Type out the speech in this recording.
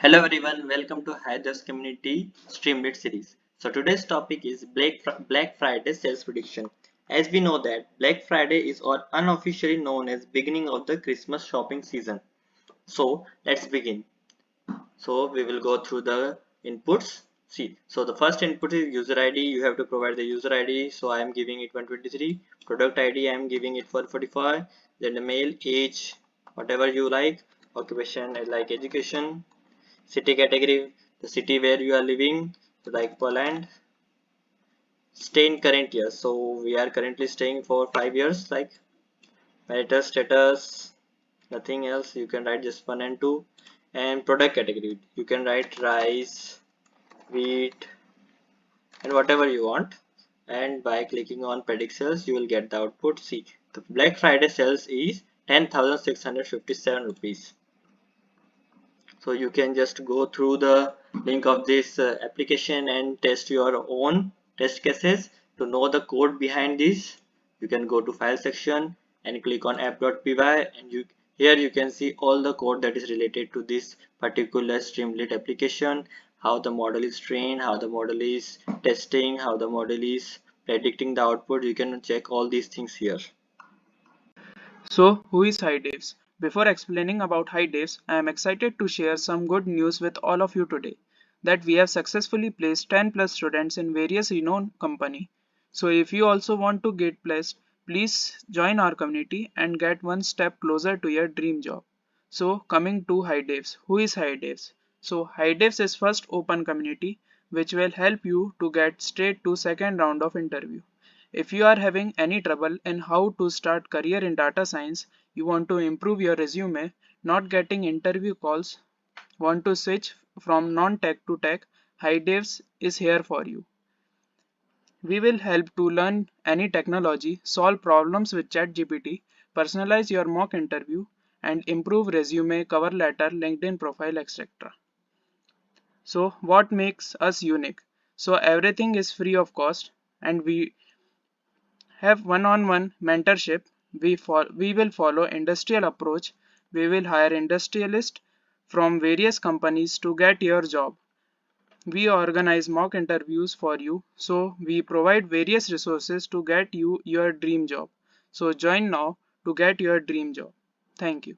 Hello everyone, welcome to HiDevs community Streamlit series. So today's topic is Black Friday sales prediction. As we know that Black Friday is unofficially known as beginning of the Christmas shopping season. So let's begin. So we will go through the inputs. See, so the first input is user ID. You have to provide the user ID. So I am giving it 123. Product ID I am giving it 445. Then the mail, age, whatever you like. Occupation like education. City category, the city where you are living, like Poland. Stay in current year, so we are currently staying for 5 years. Like marital status, nothing else. You can write just 1 and 2. And product category, you can write rice, wheat, and whatever you want. And by clicking on predict sales, you will get the output. See, the Black Friday sales is 10,657 rupees. So you can just go through the link of this application and test your own test cases. To know the code behind this, you can go to file section and click on app.py, and here you can see all the code that is related to this particular Streamlit application, how the model is trained, how the model is testing, how the model is predicting the output. You can check all these things here. So, who is HiDevs? Before explaining about HiDevs, I am excited to share some good news with all of you today, that we have successfully placed 10 plus students in various renowned company. So if you also want to get placed, please join our community and get one step closer to your dream job. So coming to HiDevs, who is HiDevs? So HiDevs is first open community which will help you to get straight to second round of interview. If you are having any trouble in how to start career in data science, you want to improve your resume, not getting interview calls, want to switch from non-tech to tech, HiDevs is here for you. We will help to learn any technology, solve problems with ChatGPT, personalize your mock interview, and improve resume, cover letter, LinkedIn profile, etc. So what makes us unique? So everything is free of cost, and we have one-on-one mentorship. We will follow industrial approach. We will hire industrialists from various companies to get your job. We organize mock interviews for you, so we provide various resources to get you your dream job. So join now to get your dream job. Thank you.